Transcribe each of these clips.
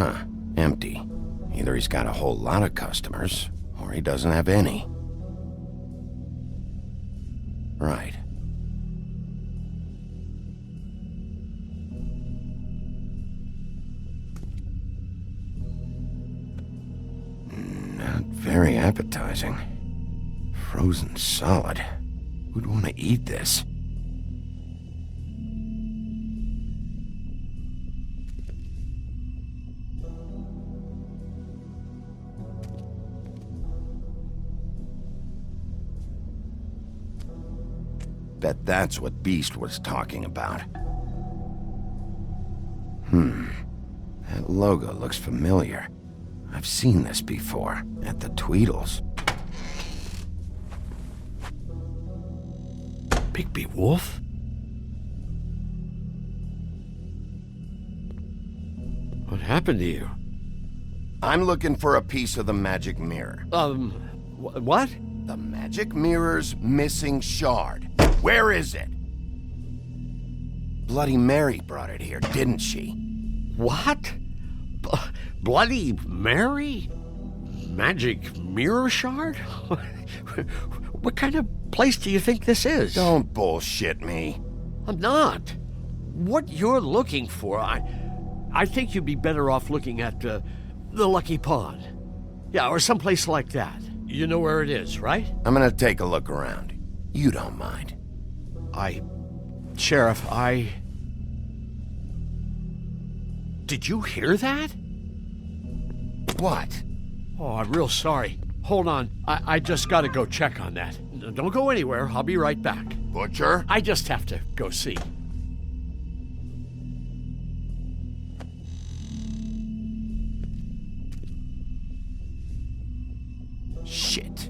Huh. Empty. Either he's got a whole lot of customers, or he doesn't have any. Right. Not very appetizing. Frozen solid. Who'd want to eat this? Bet that's what Beast was talking about. That logo looks familiar. I've seen this before, at the Tweedles. Bigby Wolf? What happened to you? I'm looking for a piece of the magic mirror. What? The magic mirror's missing shard. Where is it? Bloody Mary brought it here, didn't she? What? Bloody Mary? Magic mirror shard? What kind of place do you think this is? Don't bullshit me. I'm not. What you're looking for, I think you'd be better off looking at the Lucky Pond. Yeah, or someplace like that. You know where it is, right? I'm gonna take a look around. You don't mind. Sheriff, Did you hear that? What? Oh, I'm real sorry. Hold on. I just gotta go check on that. Don't go anywhere. I'll be right back. Butcher? I just have to go see. Shit.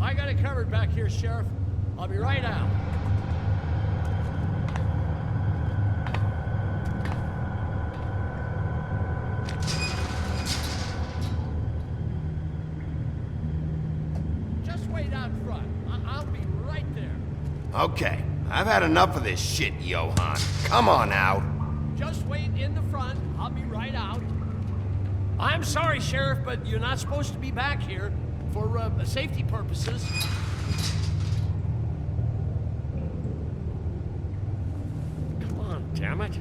I got it covered back here, Sheriff. I'll be right out. Just wait out front. I'll be right there. Okay, I've had enough of this shit, Johann. Come on out. Just wait in the front. I'll be right out. I'm sorry, Sheriff, but you're not supposed to be back here for safety purposes. Come on, damn it.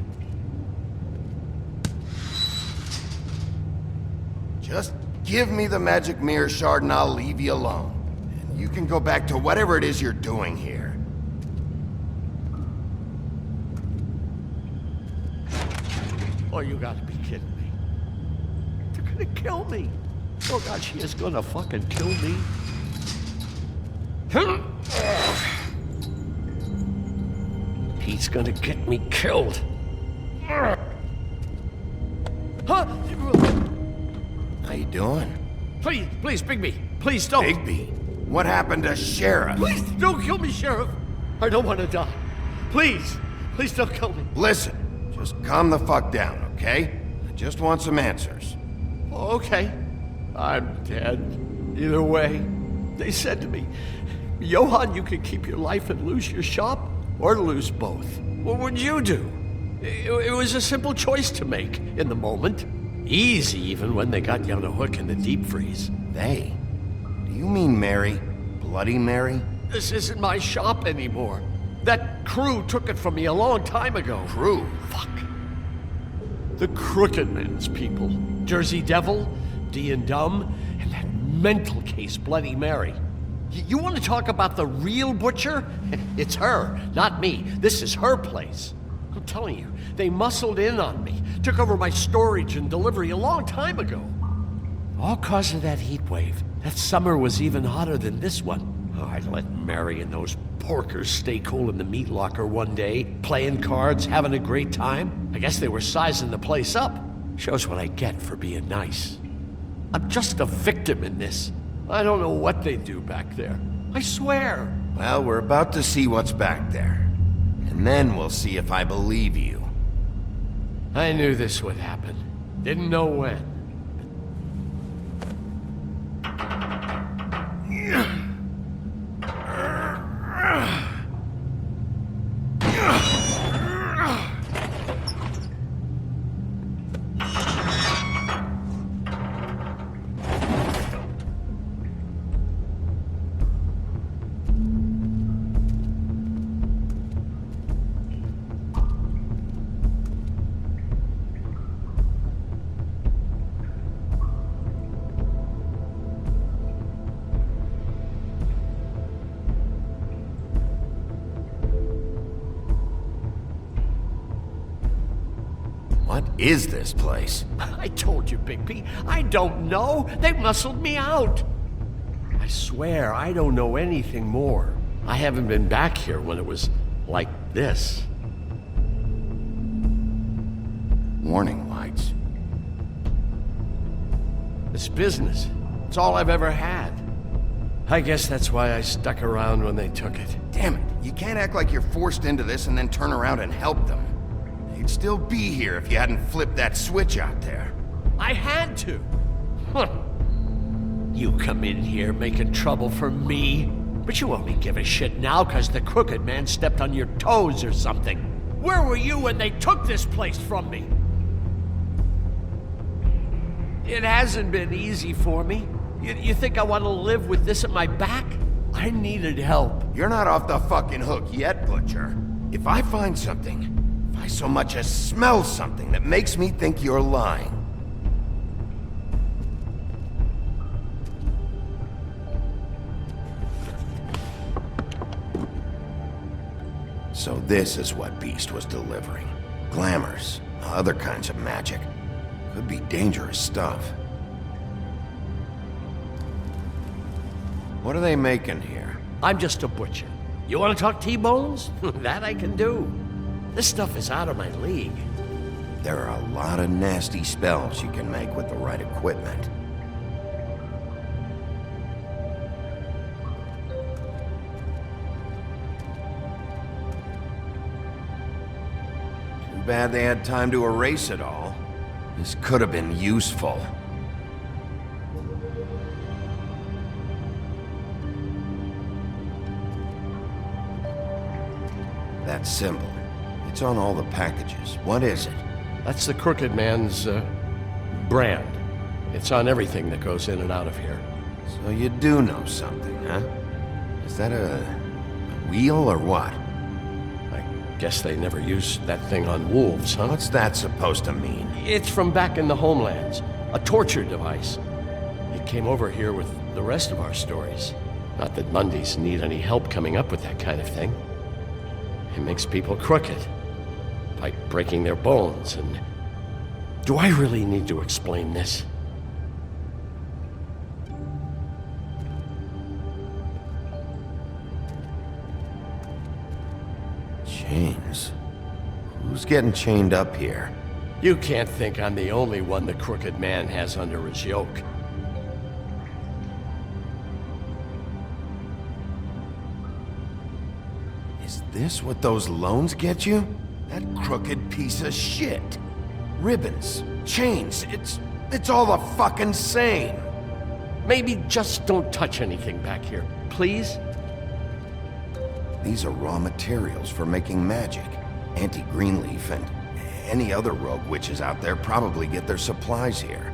Just give me the magic mirror shard and I'll leave you alone. And you can go back to whatever it is you're doing here. Oh, you gotta be kidding me. They're gonna kill me. Oh, God, she is gonna fucking kill me. He's gonna get me killed. Huh? How you doing? Please, Bigby. Please don't. Bigby? What happened to Sheriff? Please don't kill me, Sheriff. I don't want to die. Please don't kill me. Listen, just calm the fuck down, okay? I just want some answers. Okay. I'm dead. Either way, they said to me, Johann, you could keep your life and lose your shop, or lose both. What would you do? It was a simple choice to make in the moment. Easy, even when they got you on a hook in the deep freeze. They? Do you mean Mary? Bloody Mary? This isn't my shop anymore. That crew took it from me a long time ago. Crew? Fuck. The Crooked Man's people. Jersey Devil, D and Dumb, and that mental case, Bloody Mary. You want to talk about the real butcher? It's her, not me. This is her place. I'm telling you, they muscled in on me, took over my storage and delivery a long time ago. All cause of that heat wave. That summer was even hotter than this one. Oh, I'd let Mary and those porkers stay cool in the meat locker one day, playing cards, having a great time. I guess they were sizing the place up. Shows what I get for being nice. I'm just a victim in this. I don't know what they do back there. I swear. Well, we're about to see what's back there. And then we'll see if I believe you. I knew this would happen. Didn't know when. What is this place? I told you, Bigby. I don't know. They muscled me out. I swear, I don't know anything more. I haven't been back here when it was like this. Warning lights. It's business. It's all I've ever had. I guess that's why I stuck around when they took it. Damn it, you can't act like you're forced into this and then turn around and help them. They'd still be here if you hadn't flipped that switch out there. I had to. Huh. You come in here making trouble for me, but you only give a shit now because the crooked man stepped on your toes or something. Where were you when they took this place from me? It hasn't been easy for me. You think I want to live with this at my back? I needed help. You're not off the fucking hook yet, Butcher. If I find something, if I so much as smell something that makes me think you're lying. So this is what Beast was delivering. Glamours, other kinds of magic. Could be dangerous stuff. What are they making here? I'm just a butcher. You want to talk T-bones? That I can do. This stuff is out of my league. There are a lot of nasty spells you can make with the right equipment. Too bad they had time to erase it all. This could have been useful. That symbol. It's on all the packages. What is it? That's the crooked man's, brand. It's on everything that goes in and out of here. So you do know something, huh? Is that a wheel or what? I guess they never used that thing on wolves, huh? What's that supposed to mean? It's from back in the homelands. A torture device. It came over here with the rest of our stories. Not that Mundies need any help coming up with that kind of thing. It makes people crooked. By breaking their bones and... Do I really need to explain this? Chains? Who's getting chained up here? You can't think I'm the only one the crooked man has under his yoke. Is this what those loans get you? That crooked piece of shit. Ribbons, chains, it's all the fucking same. Maybe just don't touch anything back here, please? These are raw materials for making magic. Auntie Greenleaf and any other rogue witches out there probably get their supplies here.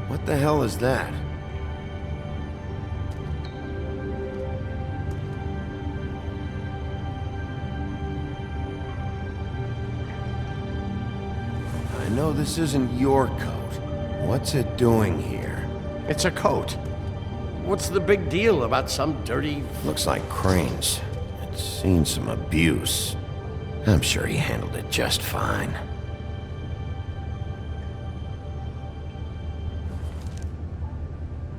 What the hell is that? I know this isn't your coat. What's it doing here? It's a coat. What's the big deal about some dirty... Looks like Crane's. It's seen some abuse. I'm sure he handled it just fine.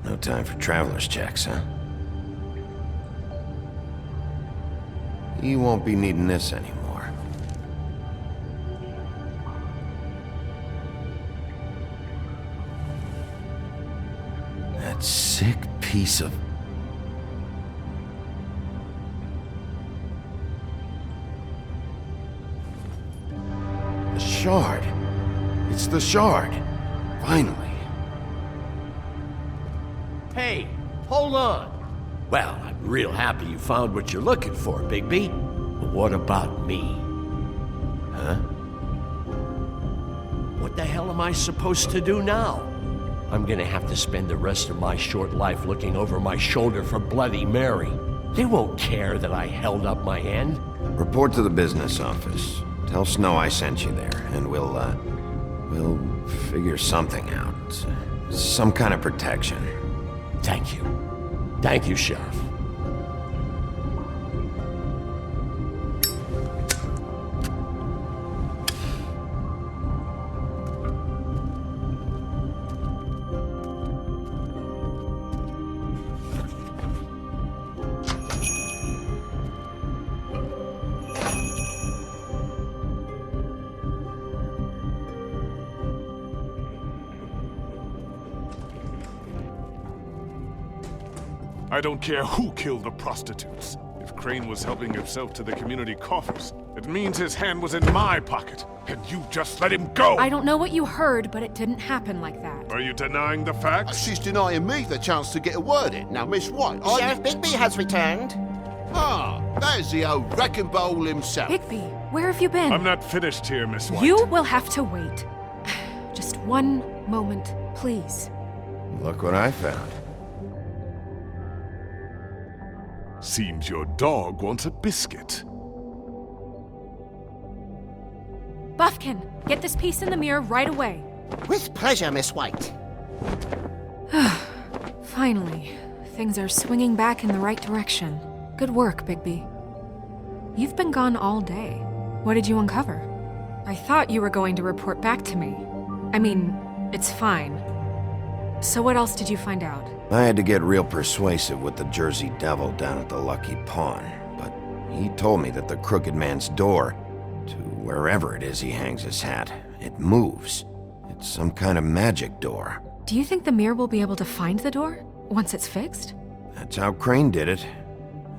No time for traveler's checks, huh? You won't be needing this anymore. That sick piece of... The shard. It's the shard. Finally. Hey, hold on. Well, I'm real happy you found what you're looking for, Bigby. But what about me? Huh? What the hell am I supposed to do now? I'm gonna have to spend the rest of my short life looking over my shoulder for Bloody Mary. They won't care that I held up my end. Report to the business office. Tell Snow I sent you there, and we'll figure something out. Some kind of protection. Thank you. Thank you, Sheriff. I don't care who killed the prostitutes. If Crane was helping himself to the community coffers, it means his hand was in my pocket, and you just let him go! I don't know what you heard, but it didn't happen like that. Are you denying the facts? She's denying me the chance to get a word in. Now, Miss White, Sheriff Bigby has returned. Ah, there's the old wrecking bowl himself. Bigby, where have you been? I'm not finished here, Miss White. You will have to wait. Just one moment, please. Look what I found. Seems your dog wants a biscuit. Buffkin, get this piece in the mirror right away. With pleasure, Miss White. Finally, things are swinging back in the right direction. Good work, Bigby. You've been gone all day. What did you uncover? I thought you were going to report back to me. I mean, it's fine. So what else did you find out? I had to get real persuasive with the Jersey Devil down at the Lucky Pawn, but he told me that the Crooked Man's door, to wherever it is he hangs his hat, it moves. It's some kind of magic door. Do you think the mirror will be able to find the door once it's fixed? That's how Crane did it,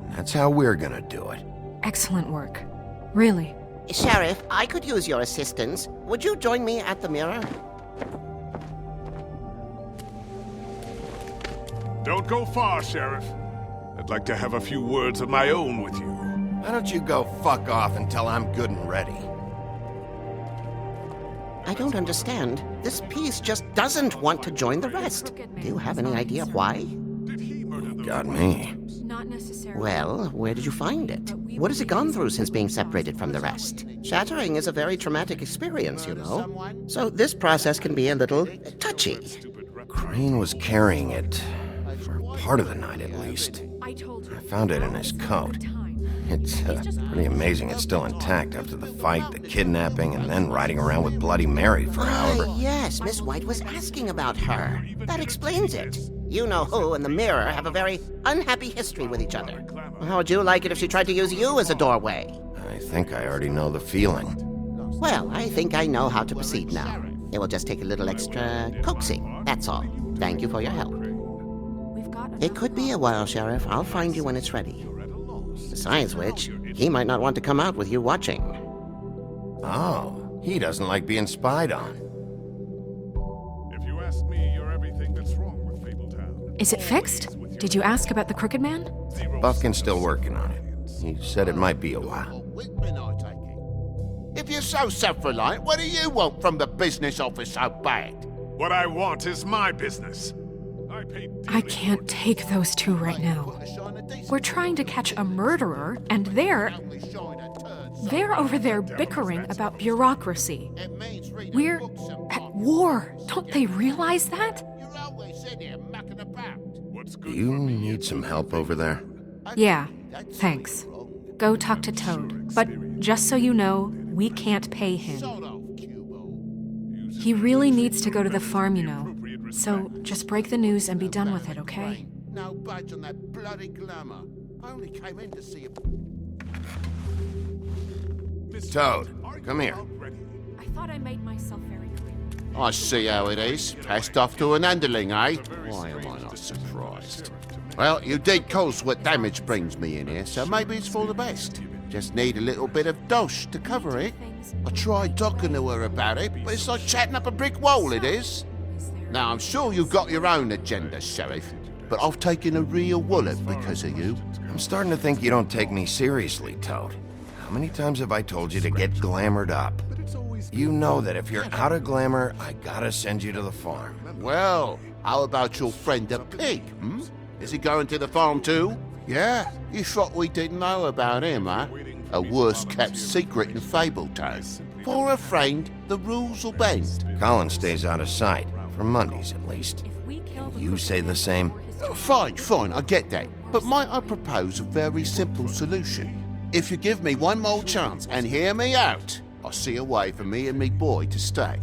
and that's how we're gonna do it. Excellent work. Really. Sheriff, I could use your assistance. Would you join me at the mirror? Don't go far, Sheriff. I'd like to have a few words of my own with you. Why don't you go fuck off until I'm good and ready? I don't understand. This piece just doesn't want to join the rest. Do you have any idea why? Did he murder the... Got me. Not necessarily. Well, where did you find it? What has it gone through since being separated from the rest? Shattering is a very traumatic experience, you know. So this process can be a little touchy. Crane was carrying it for part of the night at least. I told you. I found it in his coat. It's pretty amazing it's still intact after the fight, the kidnapping, and then riding around with Bloody Mary for however... Yes, Miss White was asking about her. That explains it. You know who and the mirror have a very unhappy history with each other. How would you like it if she tried to use you as a doorway? I think I already know the feeling. Well, I think I know how to proceed now. It will just take a little extra coaxing, that's all. Thank you for your help. We've got It could be a while, Sheriff. I'll find you when it's ready. Besides which, he might not want to come out with you watching. Oh, he doesn't like being spied on. If you ask me, you're everything that's wrong with Fabletown. Is it fixed? Did you ask about the Crooked Man? Buffkin's still working on it. He said it might be a while. Whitman, I take it. If you're so self-reliant, what do you want from the business office so bad? What I want is my business. I can't take those two right now. We're trying to catch a murderer, and they're over there bickering about bureaucracy. We're at war. Don't they realize that? Do you need some help over there? Yeah, thanks. Go talk to Toad. But just so you know, we can't pay him. He really needs to go to the farm, you know. So just break the news and be done with it, okay? No budge on that bloody glamour. I only came in to see Toad, come here. I thought I made myself very clear. I see how it is. Passed off to an underling, eh? Why am I not surprised? Well, you did cause what damage brings me in here, so maybe it's for the best. Just need a little bit of dosh to cover it. I tried talking to her about it, but it's like chatting up a brick wall, it is. Now, I'm sure you've got your own agenda, Sheriff, but I've taken a real wallet because of you. I'm starting to think you don't take me seriously, Toad. How many times have I told you to get glamored up? You know that if you're out of glamour, I gotta send you to the farm. Well, how about your friend the pig, Is he going to the farm too? Yeah, you thought we didn't know about him, huh? A worse-kept secret in Fabletown. For a friend, the rules will bend. Colin stays out of sight, for Mondays at least. You say the same? Fine, I get that. But might I propose a very simple solution? If you give me one more chance and hear me out, I'll see a way for me and me boy to stay.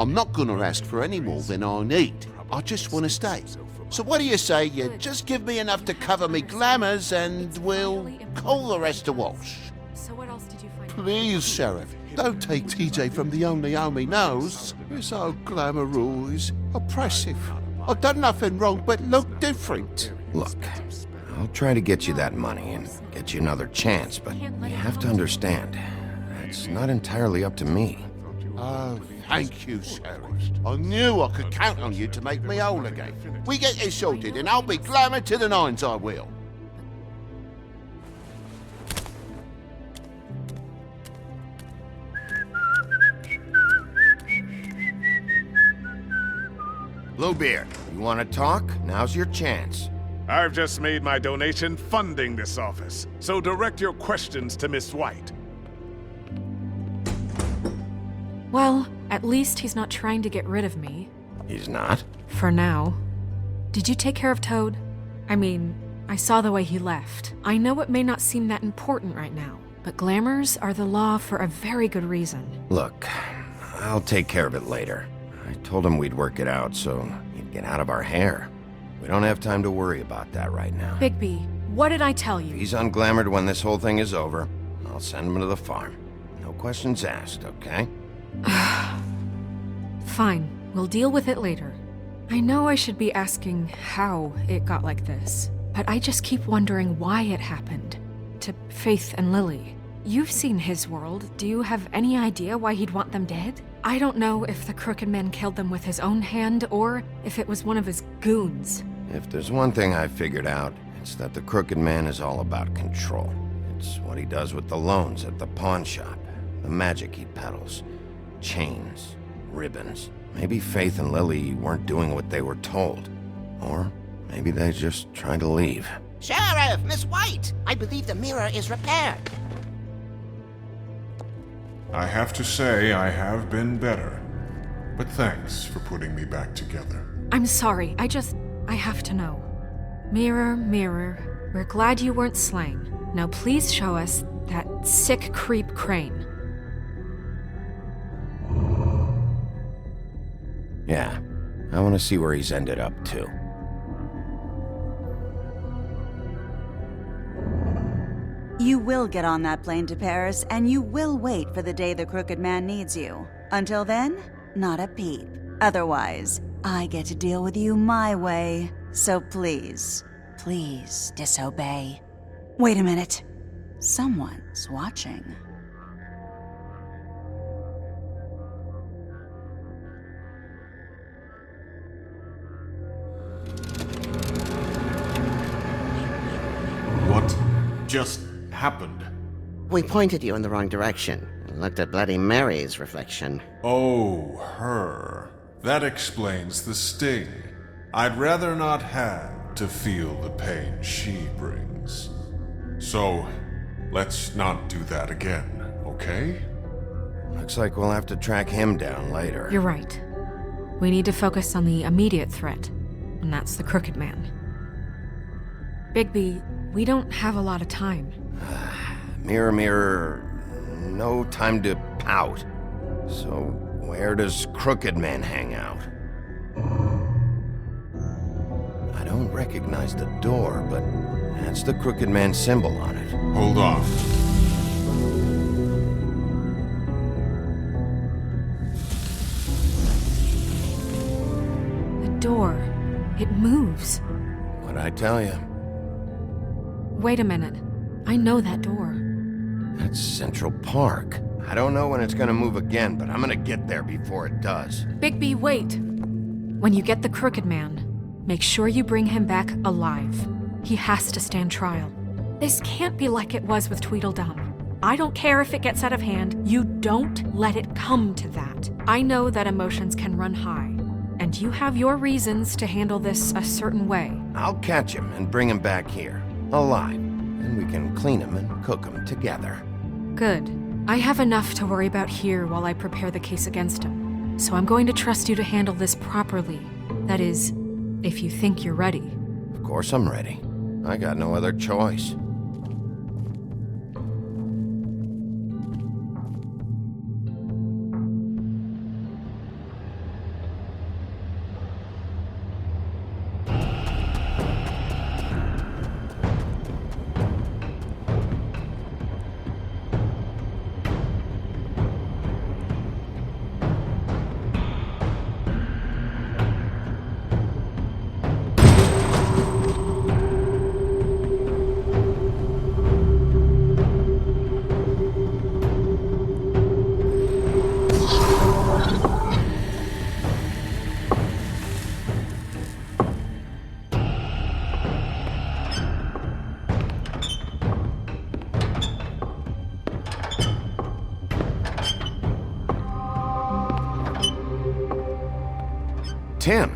I'm not gonna ask for any more than I need. I just want to stay. So what do you say you just give me enough to cover me glamours and we'll call the rest a wash? So what else did you find? Please, Sheriff, don't take TJ from the only home he knows. This old glamour rule is oppressive. I've done nothing wrong but look different. Look, I'll try to get you that money and get you another chance, but you have to understand, that's not entirely up to me. Oh, thank you, Sheriff. I knew I could count on you to make me whole again. We get this sorted and I'll be glamour to the nines, I will. Bluebeard, you want to talk? Now's your chance. I've just made my donation funding this office, so direct your questions to Miss White. Well, at least he's not trying to get rid of me. He's not? For now. Did you take care of Toad? I mean, I saw the way he left. I know it may not seem that important right now, but glamours are the law for a very good reason. Look, I'll take care of it later. I told him we'd work it out so he'd get out of our hair. We don't have time to worry about that right now. Bigby, what did I tell If you? he's unglamored when this whole thing is over, I'll send him to the farm. No questions asked, okay? Fine, we'll deal with it later. I know I should be asking how it got like this, but I just keep wondering why it happened. To Faith and Lily. You've seen his world. Do you have any idea why he'd want them dead? I don't know if the Crooked Man killed them with his own hand or if it was one of his goons. If there's one thing I figured out, it's that the Crooked Man is all about control. It's what he does with the loans at the pawn shop, the magic he peddles, chains, ribbons. Maybe Faith and Lily weren't doing what they were told. Or maybe they just tried to leave. Sheriff, Miss White! I believe the mirror is repaired. I have to say I have been better. But thanks for putting me back together. I'm sorry, I have to know. Mirror, mirror, we're glad you weren't slain. Now please show us that sick creep Crane. Yeah, I want to see where he's ended up, too. You will get on that plane to Paris, and you will wait for the day the Crooked Man needs you. Until then, not a peep. Otherwise, I get to deal with you my way. So please, please disobey. Wait a minute. Someone's watching. What just happened? We pointed you in the wrong direction and looked at Bloody Mary's reflection. Oh, her. That explains the sting. I'd rather not have to feel the pain she brings. So, let's not do that again, okay? Looks like we'll have to track him down later. You're right. We need to focus on the immediate threat, and that's the Crooked Man. Bigby, we don't have a lot of time. Mirror, mirror, no time to pout. So, where does Crooked Man hang out? I don't recognize the door, but that's the Crooked Man symbol on it. Hold on. The door. It moves. What'd I tell you? Wait a minute. I know that door. That's Central Park. I don't know when it's gonna move again, but I'm gonna get there before it does. Bigby, wait! When you get the Crooked Man, make sure you bring him back alive. He has to stand trial. This can't be like it was with Tweedledum. I don't care if it gets out of hand. You don't let it come to that. I know that emotions can run high, and you have your reasons to handle this a certain way. I'll catch him and bring him back here, alive, and we can clean him and cook him together. Good. I have enough to worry about here while I prepare the case against him. So I'm going to trust you to handle this properly. That is, if you think you're ready. Of course I'm ready. I got no other choice. Tim,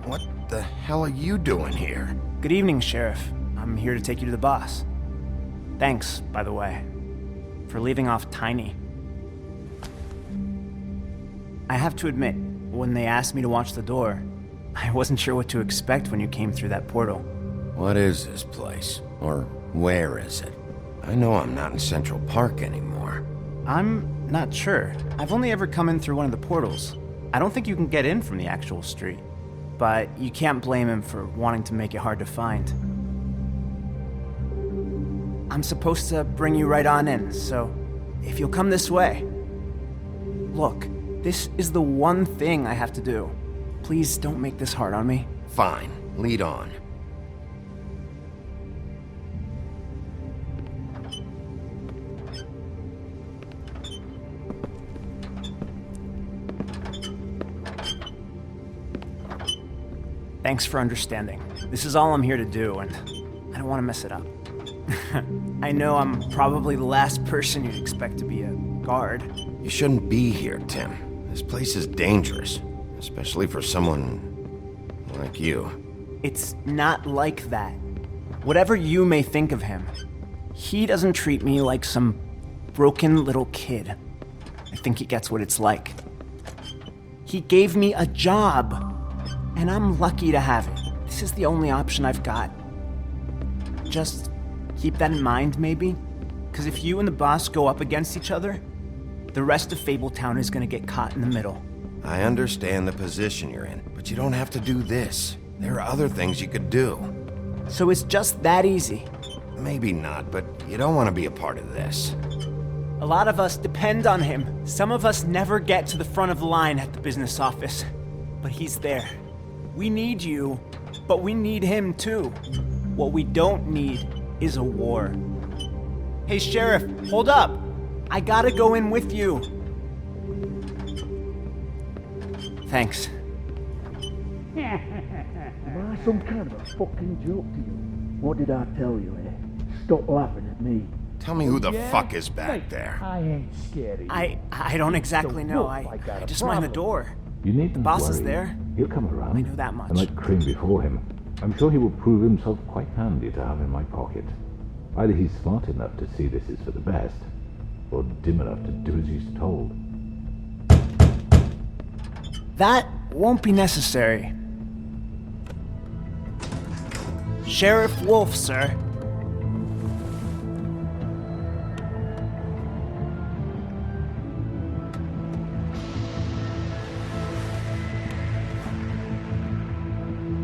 what the hell are you doing here? Good evening, Sheriff. I'm here to take you to the boss. Thanks, by the way, for leaving off Tiny. I have to admit, when they asked me to watch the door, I wasn't sure what to expect when you came through that portal. What is this place? Or where is it? I know I'm not in Central Park anymore. I'm not sure. I've only ever come in through one of the portals. I don't think you can get in from the actual street, but you can't blame him for wanting to make it hard to find. I'm supposed to bring you right on in, so if you'll come this way. Look, this is the one thing I have to do. Please don't make this hard on me. Fine, lead on. Thanks for understanding. This is all I'm here to do, and I don't want to mess it up. I know I'm probably the last person you'd expect to be a guard. You shouldn't be here, Tim. This place is dangerous, especially for someone like you. It's not like that. Whatever you may think of him, he doesn't treat me like some broken little kid. I think he gets what it's like. He gave me a job. And I'm lucky to have it. This is the only option I've got. Just keep that in mind, maybe? Because if you and the boss go up against each other, the rest of Fabletown is gonna get caught in the middle. I understand the position you're in, but you don't have to do this. There are other things you could do. So it's just that easy. Maybe not, but you don't want to be a part of this. A lot of us depend on him. Some of us never get to the front of the line at the business office. But he's there. We need you, but we need him too. What we don't need is a war. Hey, Sheriff, hold up. I gotta go in with you. Thanks. Am I some kind of a fucking joke to you? What did I tell you, eh? Stop laughing at me. Tell me who the fuck is back there. I ain't scared of you. I don't exactly know. I just mind the door. You needn't The boss worry. is there. He'll come around. I know that much. And like Crane before him, I'm sure he will prove himself quite handy to have in my pocket. Either he's smart enough to see this is for the best, or dim enough to do as he's told. That won't be necessary. Sheriff Wolf, sir.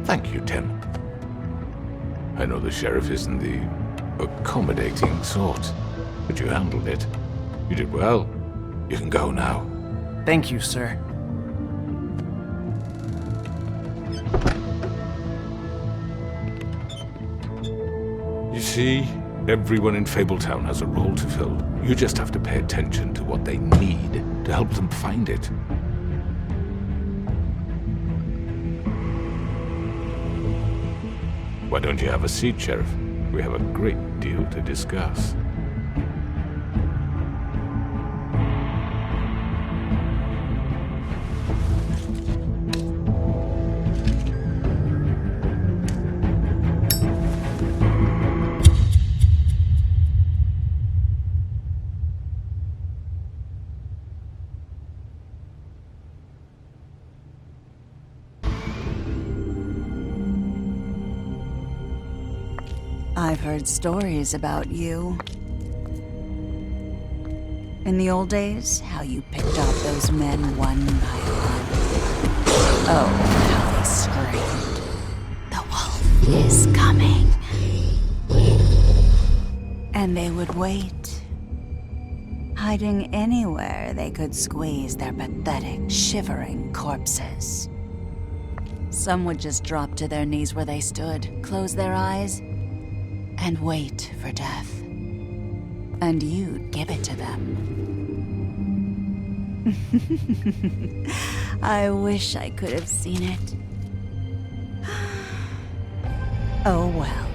Thank you, Tim. I know the sheriff isn't the accommodating sort, but you handled it. You did well. You can go now. Thank you, sir. You see, everyone in Fabletown has a role to fill. You just have to pay attention to what they need to help them find it. Why don't you have a seat, Sheriff? We have a great deal to discuss. I've heard stories about you. In the old days, how you picked off those men one by one. Oh, how they screamed. The wolf is coming. And they would wait, hiding anywhere they could squeeze their pathetic, shivering corpses. Some would just drop to their knees where they stood, close their eyes, and wait for death. And you'd give it to them. I wish I could have seen it. Oh well.